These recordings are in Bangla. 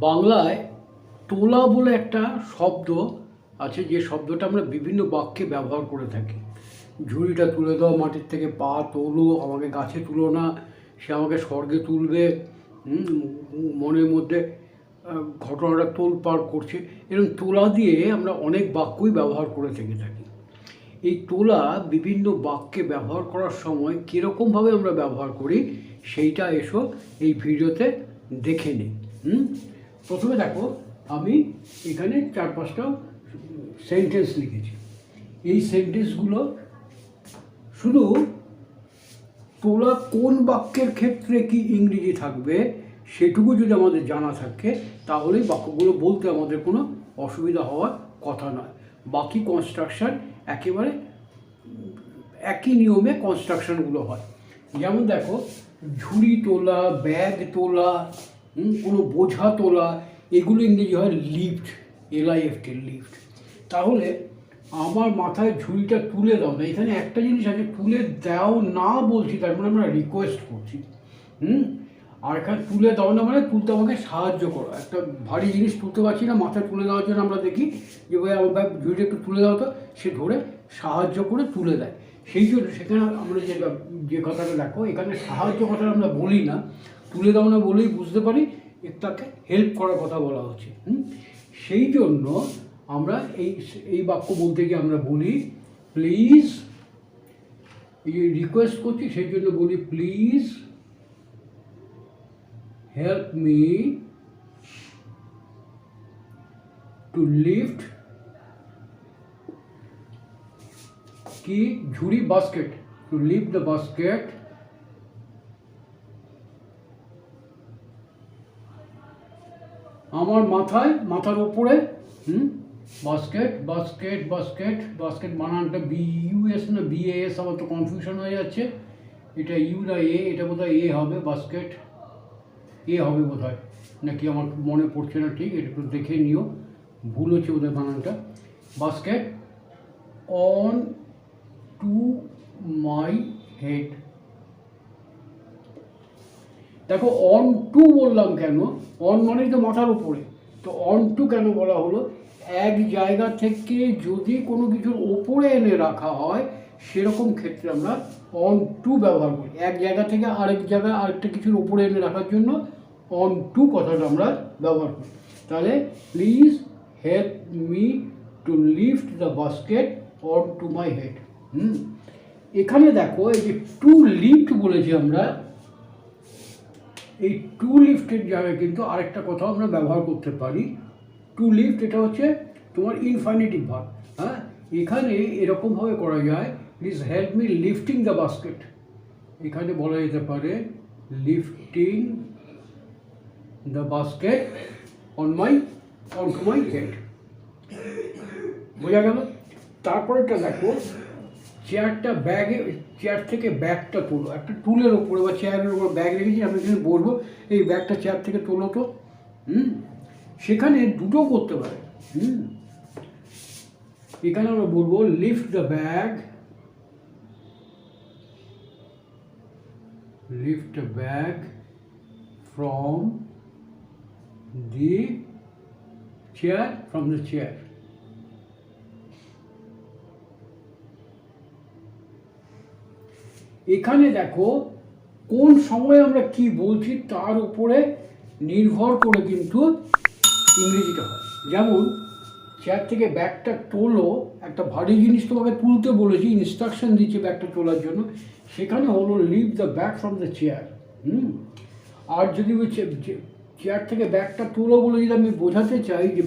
বাংলায় তোলা বলে একটা শব্দ আছে, যে শব্দটা আমরা বিভিন্ন বাক্যে ব্যবহার করে থাকি। ঝুড়িটা তুলে দাও মাটির থেকে, পা তোলো, আমাকে গাছে তুলো না, সে আমাকে স্বর্গে তুলবে। মনের মধ্যে ঘটনাটা তোলপাড় করছে, এরকম তোলা দিয়ে আমরা অনেক বাক্যই ব্যবহার করে থেকে থাকি। এই তোলা বিভিন্ন বাক্যে ব্যবহার করার সময় কীরকমভাবে আমরা ব্যবহার করি সেইটা এসো এই ভিডিওতে দেখে নিই। প্রথমে দেখো, আমি এখানে 4-5টা সেন্টেন্স লিখেছি। এই সেন্টেন্সগুলো শুধু তোলা কোন বাক্যের ক্ষেত্রে কি ইংরেজি থাকবে সেটুকু যদি আমাদের জানা থাকে, তাহলেই বাক্যগুলো বলতে আমাদের কোনো অসুবিধা হওয়ার কথা নয়। বাকি কনস্ট্রাকশান একেবারে একই নিয়মে কনস্ট্রাকশানগুলো হয়। যেমন দেখো, ঝুড়ি তোলা, ব্যাগ তোলা, কোনো বোঝা তোলা, এগুলো ইংরেজি হয় লিফট, LIFT, লিফট। তাহলে আমার মাথায় ঝুড়িটা তুলে দাও না, এখানে একটা জিনিস আছে, তুলে দাও না বলছি, তার মানে আমরা রিকোয়েস্ট করছি। আর এখানে তুলে দাও না মানে তুলতে আমাকে সাহায্য করো। একটা ভারী জিনিস তুলতে পারছি না, মাথায় তুলে দেওয়ার জন্য আমরা দেখি যে ভাই আমার ঝুড়িটা একটু তুলে দাও, তো সে ধরে সাহায্য করে তুলে দেয়। সেই জন্য সেখানে আমরা যে কথাটা দেখো, এখানে সাহায্য কথাটা আমরা বলি না, তুলে দাও না বলেই বুঝতে পারি তাকে হেল্প করার কথা বলা হচ্ছে। সেই জন্য আমরা এই বাক্য বলতে গিয়ে আমরা বলি প্লিজ, এই রিকোয়েস্ট করছি সেই জন্য বলি please help me to lift কি ঝুড়ি basket, to lift the basket আমার মাথার উপরে। বাস্কেট বাস্কেট বাস্কেট বাস্কেট বানানটা BUS না BAS, আমার তো কনফিউশন হয়ে যাচ্ছে, এটা ইউ না এ, এটা বোধহয় এ হবে, বাস্কেট এ হবে বোধ হয়, নাকি আমার মনে পড়ছে না ঠিক, এটা একটু দেখে নিও, ভুল হচ্ছে বোধহয় বানানটা। Basket on to my head. দেখো, অন টু বললাম কেন, অন মানেই তো মাথার উপরে, তো অন টু কেন বলা হলো? এক জায়গা থেকে যদি কোনো কিছুর ওপরে এনে রাখা হয় সেরকম ক্ষেত্রে আমরা অন টু ব্যবহার করি। এক জায়গা থেকে আরেক জায়গায় আরেকটা কিছুর ওপরে এনে রাখার জন্য অন টু কথাটা আমরা ব্যবহার করি। তাহলে please help me two lift the basket on to my head. এখানে দেখো, এই যে টু লিফট বলেছি আমরা, এই টু লিফটের জায়গায় কিন্তু আরেকটা কথা আমরা ব্যবহার করতে পারি। টু লিফট এটা হচ্ছে তোমার ইনফিনিটিভ ভার্ব। এখানে এরকমভাবে করা যায়, please help me lifting the basket. এখানে বলা যেতে পারে lifting the basket on to my head. বোঝা গেল? তারপরেটা দেখো, চেয়ার থেকে ব্যাগটা তোলো। একটা টুলের ওপরে বা চেয়ারের উপর ব্যাগ রেখেছি, আমি এখানে বলবো এই ব্যাগটা চেয়ার থেকে তোলো তো। সেখানে দুটো করতে পারে। এখানে আমরা বলবো lift the bag from the chair. এখানে দেখো, কোন সময় আমরা কি বলছি তার উপরে নির্ভর করে কিন্তু ইংরেজিটা হয়। যেমন চেয়ার থেকে ব্যাগটা তোলো, একটা ভারী জিনিস তোমাকে তুলতে বলেছি, ইনস্ট্রাকশন দিচ্ছে ব্যাগটা তোলার জন্য, সেখানে হলো lift the bag from the chair. আর যদি চেয়ার থেকে ব্যাগটা তোলো বলে যদি আমি বোঝাতে চাই যে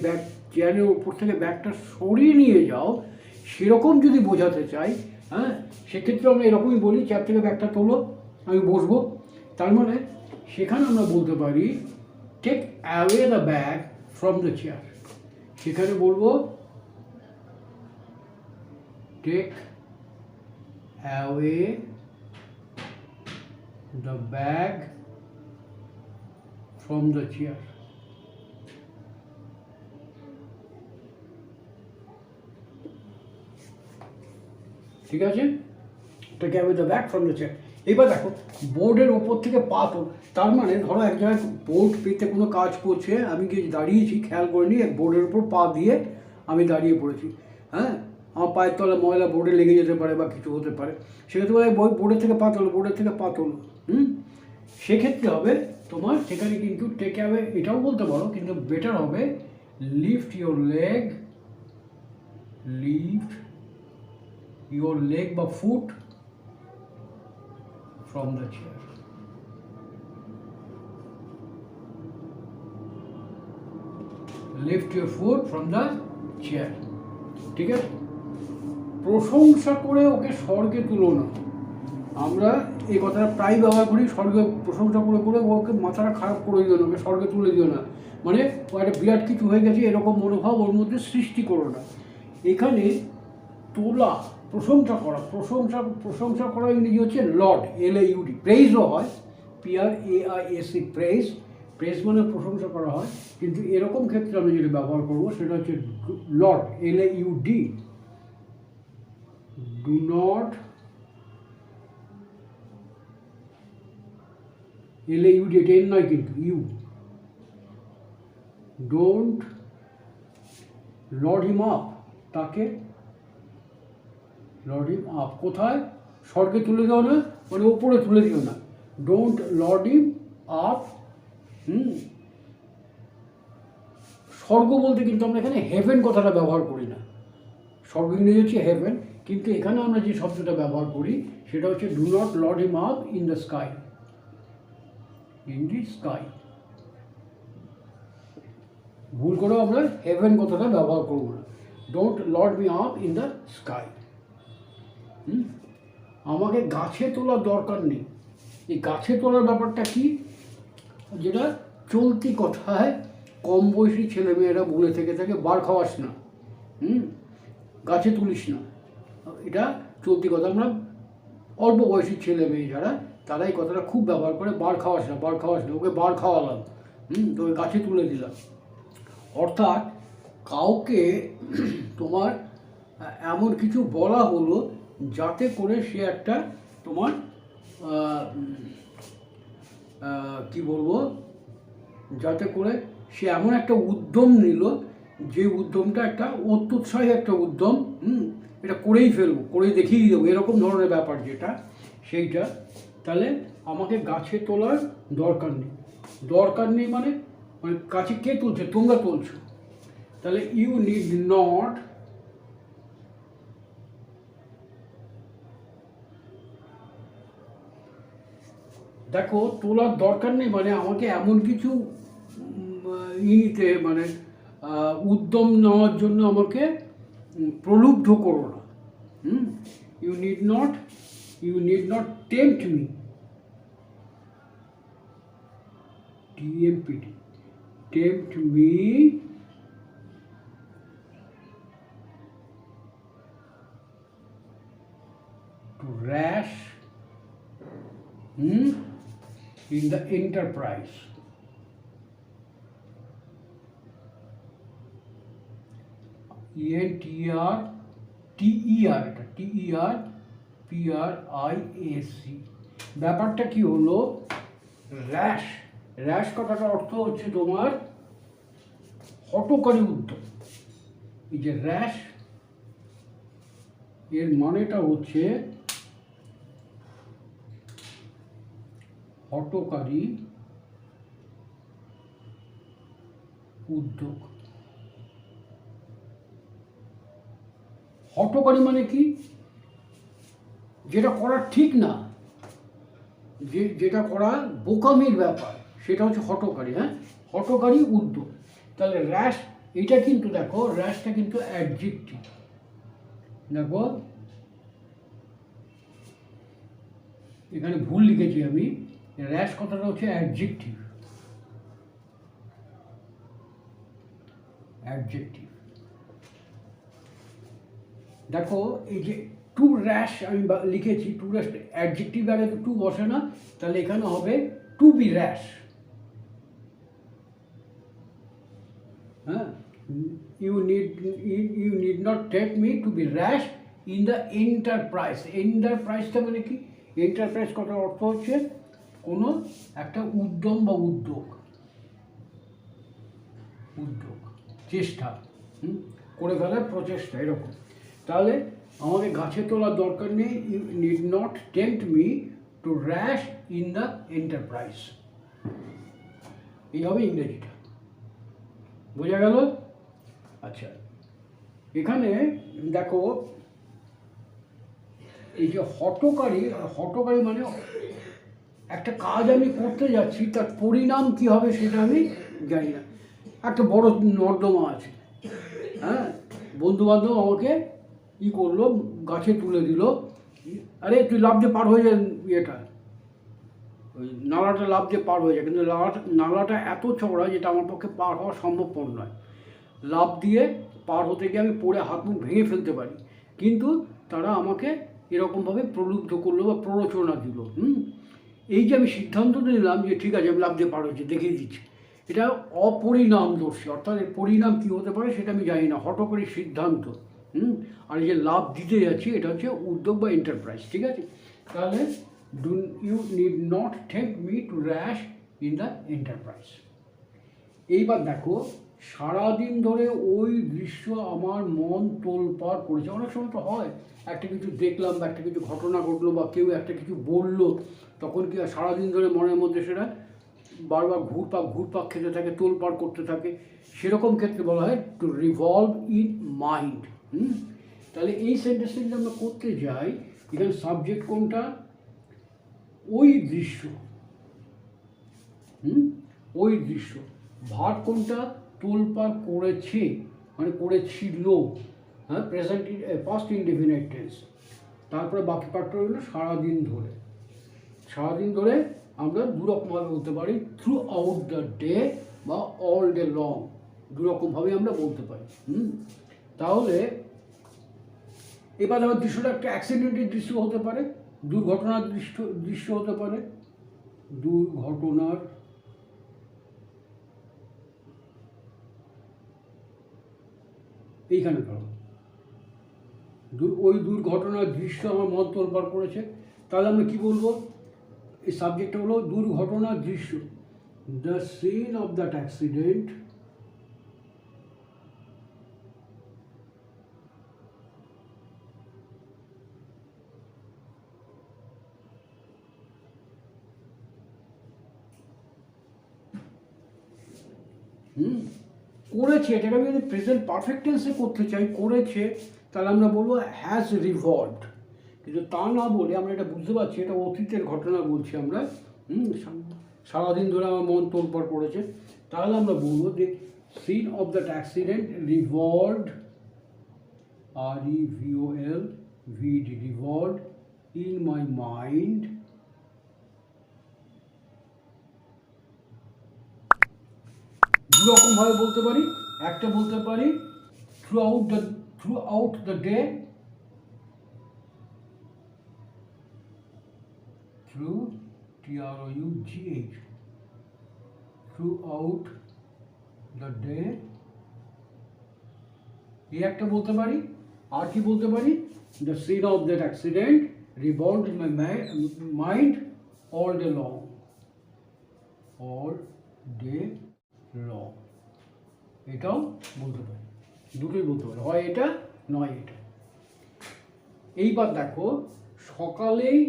চেয়ারের ওপর থেকে ব্যাগটা সরিয়ে নিয়ে যাও, সেরকম যদি বোঝাতে চাই, সেক্ষেত্রে আমরা এরকমই বলি, চেয়ার থেকে ব্যাগটা তোলো, আমি বসবো। তার মানে সেখানে আমরা বলতে পারি take away the bag from the chair. সেখানে বলবো take away the bag from the chair. ঠিক আছে? Take away the bag from the chair. এবার দেখো বোর্ডের ওপর থেকে পা তোল, তার মানে ধরো এক জায়গায় বোর্ড পেতে কোনো কাজ করছে, আমি গিয়ে দাঁড়িয়েছি, খেয়াল করে নিয়ে বোর্ডের উপর পা দিয়ে আমি দাঁড়িয়ে পড়েছি, হ্যাঁ, আমার পায়ের তলায় ময়লা বোর্ডে লেগে যেতে পারে বা কিছু হতে পারে, সেক্ষেত্রে বোর্ডের থেকে পা তোলো, বোর্ডের থেকে পা তোলো। সেক্ষেত্রে হবে তোমার সেখানে কিন্তু টেক অ্যাওয়ে এটাও বলতে পারো, কিন্তু বেটার হবে লিফট ইউর লেগ বা foot from the chair. Lift your foot from the chair. ঠিক আছে, প্রশংসা করে ওকে স্বর্গে তুলো না। আমরা এই কথাটা প্রায় ব্যবহার করি, স্বর্গে প্রশংসা করে করে ওকে মাথাটা খারাপ করে দিও না, ওকে স্বর্গে তুলে দিও না, মানে ও একটা বিরাট কিছু হয়ে গেছে এরকম মনোভাব ওর মধ্যে সৃষ্টি করো না। এখানে তোলা, প্রশংসা করা ইংরেজি হচ্ছে লর্ড, LAUD। প্রেইজও হয়, PRAISE, প্রেইজ মানে প্রশংসা করা হয়, কিন্তু এরকম ক্ষেত্রে আমি যেটা ব্যবহার করবো সেটা হচ্ছে laud, LAUD। Do not, LAUD এটা এন নয় কিন্তু, you, don't laud him up, তাকে লর্ড হিম আপ, কোথায়? স্বর্গে তুলে দাও না, মানে ওপরে তুলে দিও না, ডোন্ট লর্ড হিম আপ। স্বর্গ বলতে কিন্তু আমরা এখানে হেভেন কথাটা ব্যবহার করি না, স্বর্গ ইংরেজি হচ্ছে হেভেন, কিন্তু এখানে আমরা যে শব্দটা ব্যবহার করি সেটা হচ্ছে do not Lord him up in the sky, ভুল করেও আমরা হেভেন কথাটা ব্যবহার করবো না, don't Lord me up in the sky. আমাকে গাছে তোলার দরকার নেই, এই গাছে তোলার ব্যাপারটা কি, যেটা চলতি কথায় কম বয়সী ছেলেমেয়েরা বলে থেকে থাকে, বার খাওয়াস না, গাছে তুলিস না, এটা চলতি কথা। আমরা অল্প বয়সী ছেলে মেয়ে যারা, তারা এই কথাটা খুব ব্যবহার করে, বার খাওয়াস না, ওকে বার খাওয়ালাম, তোকে গাছে তুলে দিলাম। অর্থাৎ কাউকে তোমার এমন কিছু বলা হলো যাতে করে সে একটা তোমার কি বলবো, যাতে করে সে এমন একটা উদ্যম নিল, যে উদ্যমটা একটা অত্যুৎসাহী একটা উদ্যম, এটা করেই ফেলবো, করে দেখিয়ে দেবো, এরকম ধরনের ব্যাপার যেটা, সেইটা। তাহলে আমাকে গাছে তোলার দরকার নেই মানে গাছে কে তুলছে? তোমরা তুলছো। তাহলে ইউ নিড নট দেখো, তোলার দরকার নেই মানে আমাকে এমন কিছু মানে উদ্যম নেওয়ার জন্য আমাকে প্রলুব্ধ করো না। You need not tempt me, TMPT, tempt me to rash in the enterprise. TERPRISC, ব্যাপারটা কি হলো? র্যাশ কথাটার অর্থ হচ্ছে তোমার হঠকারী উদ্যম। এই যে র্যাশ, এর মানেটা হচ্ছে হঠকারী উদ্যোগ। হঠকারী মানে কি? যেটা করা ঠিক না, যেটা করা বোকামির ব্যাপার, সেটা হচ্ছে হঠকারী। হঠকারী উদ্যোগ। তাহলে র্যাশ, এটা কিন্তু দেখো, র্যাশটা কিন্তু অ্যাডজেক্টিভ। দেখো এখানে ভুল লিখেছি আমি, র্যাশ কথাটা হচ্ছে অ্যাডজেক্টিভ। দেখো এই যে টু র্যাশ আমি লিখেছি, টু র্যাশ অ্যাডজেক্টিভ আগে তো টু বসে না, তাহলে এখানে হবে to be rash. You need not take me to be rash in the enterprise. এন্টারপ্রাইজটা মানে কি? এন্টারপ্রাইজ কথার অর্থ হচ্ছে কোনো একটা উদ্যম বা উদ্যোগ, চেষ্টা, করে ফেলার প্রচেষ্টা এরকম। তাহলে আমাকে গাছে তোলার দরকার নেই, you need not tempt me to rush in the enterprise. এই হবে ইংরেজিটা, বোঝা গেল? আচ্ছা, এখানে দেখো এই যে হঠকারী মানে একটা কাজ আমি করতে যাচ্ছি, তার পরিণাম কি হবে সেটা আমি জানি না। একটা বড় নর্দমা আছে, হ্যাঁ, বন্ধুবান্ধব আমাকে ই করলো, গাছে তুলে দিল, আরে তুই লাফ দিয়ে পার হয়ে যায়, ইয়েটা ওই নালাটা লাফ দিয়ে পার হয়ে যায়, কিন্তু নালাটা এত চওড়া যেটা আমার পক্ষে পার হওয়া সম্ভবপর নয়। লাফ দিয়ে পার হতে গিয়ে আমি পড়ে হাত মুখ ভেঙে ফেলতে পারি, কিন্তু তারা আমাকে এরকমভাবে প্রলুব্ধ করলো বা প্ররোচনা দিল। এই যে আমি সিদ্ধান্ত নিলাম যে ঠিক আছে আমি লাফ দিয়ে পার হয়েছি, দেখিয়ে দিচ্ছি, এটা অপরিণামদর্শী, অর্থাৎ এর পরিণাম কী হতে পারে সেটা আমি জানি না, হঠকারী সিদ্ধান্ত। আর এই যে লাভ দিতে যাচ্ছি এটা হচ্ছে উদ্যোগ বা এন্টারপ্রাইজ, ঠিক আছে? তাহলে you need not tempt me to rush in the enterprise. এইবার দেখো, সারাদিন ধরে ওই দৃশ্য আমার মন তোলপাড় করেছে। অনেক সময় তো হয়, একটা কিছু দেখলাম বা একটা কিছু ঘটনা ঘটলো বা কেউ একটা কিছু বললো, তখন কি সারাদিন ধরে মনের মধ্যে সেটা বারবার ঘুরপাক খেতে থাকে, তোলপাড় করতে থাকে। সেরকম ক্ষেত্রে বলা হয় টু রিভলভ ইন মাইন্ড। তাহলে এই সেন্টেন্সটা যদি আমরা করতে যাই, এখানে সাবজেক্ট কোনটা? ওই দৃশ্য, ওই দৃশ্য। ভার্ব কোনটা? তোলপাড় করেছে, মানে করেছিল, হ্যাঁ, প্রেজেন্ট পাস্ট ইনডেফিনিট টেন্স। তারপরে বাকি পার্টটা হলো সারাদিন ধরে। সারাদিন ধরে আমরা দুরকমভাবে বলতে পারি, থ্রু আউট দ্য ডে বা অল ডে লং, দুরকমভাবে আমরা বলতে পারি। তাহলে এবার আমার দৃশ্যটা একটা অ্যাক্সিডেন্টের দৃশ্য হতে পারে, দুর্ঘটনার দৃশ্য হতে পারে, দুর্ঘটনার এইখানে ধরো ওই দুর্ঘটনার দৃশ্য আমার মন তোলপাড় করেছে। তাহলে আমরা কী বলবো? এই সাবজেক্টটা হলো দুর্ঘটনার দৃশ্য, the scene of that accident করেছে। এটাকে আমি যদি প্রেজেন্ট পারফেক্ট টেন্সে করতে চাই, করেছে, তাহলে আমরা বলবো হ্যাজ রিভলভড। কিন্তু তা না বলে আমরা এটা বুঝতে পারছি এটা অতীতের ঘটনা বলছি আমরা। সারাদিন ধরে আমার মন তোলপাড় পড়েছে, তাহলে আমরা বলবো যে scene of that accident revolved, REVOLVED, revolved in my mind দুরকমভাবে বলতে পারি। একটা বলতে পারি throughout the day, through TROUGH, throughout the day, এই একটা বলতে পারি। আর কি বলতে পারি? The scene of that accident revolved in my mind all day long, all day long, এটাও বলতে পারি, দুটোই বলতে পারি, হয় এটা নয় এটা। এইবার দেখো, সকালেই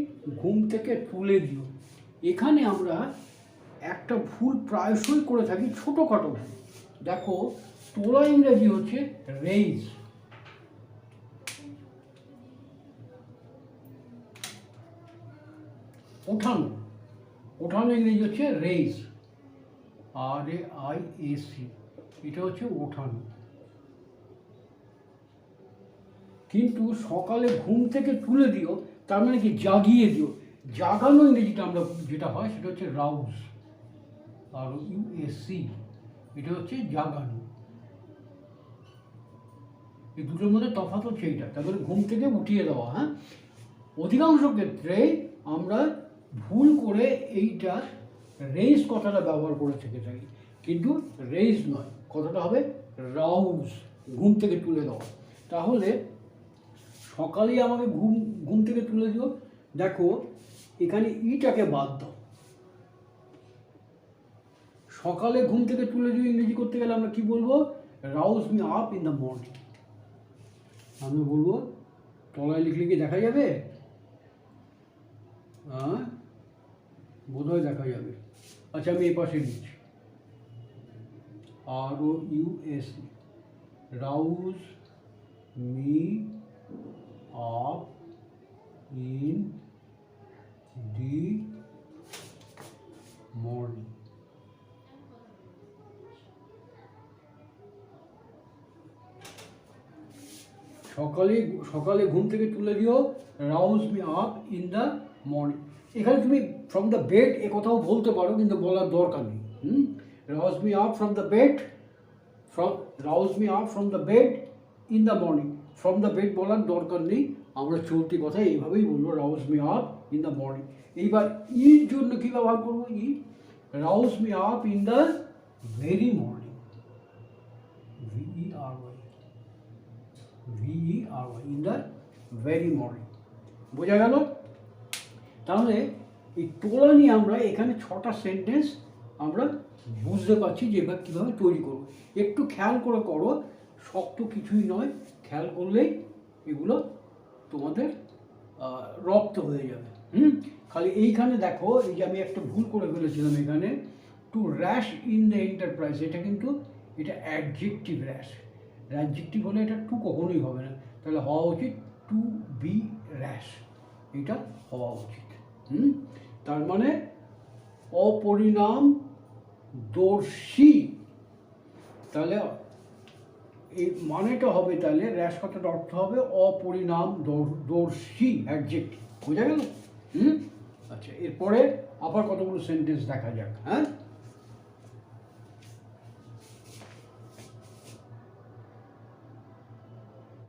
ঘুম থেকে তুলে দিও। এখানে আমরা একটা ভুল প্রায়শই করে থাকি, ছোটোখাটো ভুল। দেখো, তোলা ইংরেজি হচ্ছে রেইজ, ওঠানো, ওঠানো ইংরেজি হচ্ছে রেইজ, RAIAC, এটা হচ্ছে ওঠানো। কিন্তু সকালে ঘুম থেকে তুলে দিও, তার মানে কি জাগিয়ে দিও। জাগানো ইংরেজিটা আমরা যেটা হয় সেটা হচ্ছে রাউজ, ROUSE, এটা হচ্ছে জাগানো। এই দুটোর মধ্যে তফাৎ হচ্ছে এইটা, তারপরে ঘুম থেকে উঠিয়ে দেওয়া। হ্যাঁ, অধিকাংশ ক্ষেত্রে আমরা ভুল করে এইটা রেইজ কথাটা ব্যবহার করে থেকে থাকি, কিন্তু রেইজ নয়, কথাটা হবে রাউজ, ঘুম থেকে তুলে দেওয়া। তাহলে সকালেই আমাকে ঘুম থেকে তুলে দিও। দেখো, এখানে ইটাকে বাদ দাও। সকালে ঘুম থেকে তুলে দিয়ে ইংরেজি করতে গেলে আমরা কি বলবো? Rouse me up in the morning. আমি বলবো, তলায় লিখলে কি দেখা যাবে? হ্যাঁ, বোধহয় দেখা যাবে। আচ্ছা, আমি এই পাশে লিখছি, ROUS, rouse me up in the morning. সকালে ঘুম থেকে তুলে দিও, rouse me up in the morning. এখানে তুমি ফ্রম দ্য বেড এ কথাও বলতে পারো, কিন্তু বলার দরকার নেই। Rouse me up from the bed, rouse me up from the bed in the morning. From the bed বলার দরকার নেই, আমরা চলতি কথা এইভাবেই বলবো, rouse me up in the morning. এইবার ইর জন্য কী ব্যবহার করবো? Rouse me up in the very morning, VERY, in the very morning. বোঝা গেল? তাহলে এই তোলা নিয়ে আমরা এখানে 6টা সেন্টেন্স আমরা বুঝতে পারছি যে এবার কীভাবে তৈরি করবো। একটু খেয়াল করে করো, শক্ত কিছুই নয়, খেয়াল করলেই এগুলো তোমাদের রপ্ত হয়ে যাবে। খালি এইখানে দেখো, এই যে আমি একটা ভুল করে ফেলেছিলাম এখানে, to rush in the enterprise, এটা কিন্তু এটা অ্যাডজেক্টিভ র্যাশ। অ্যাডজেক্টিভ হলে এটা টু কখনোই হবে না, তাহলে হওয়া উচিত টু বি র্যাশ, এটা হওয়া উচিত। তার মানে অপরিণাম দর্শী, তাহলে এই মানেটা হবে, তাহলে র্যাশ কথাটার অর্থ হবে অপরিণাম দর্শী, অ্যাডজেক্টিভ। বোঝা গেল? আচ্ছা, এরপরে আবার কতগুলো সেন্টেন্স দেখা যাক। হ্যাঁ,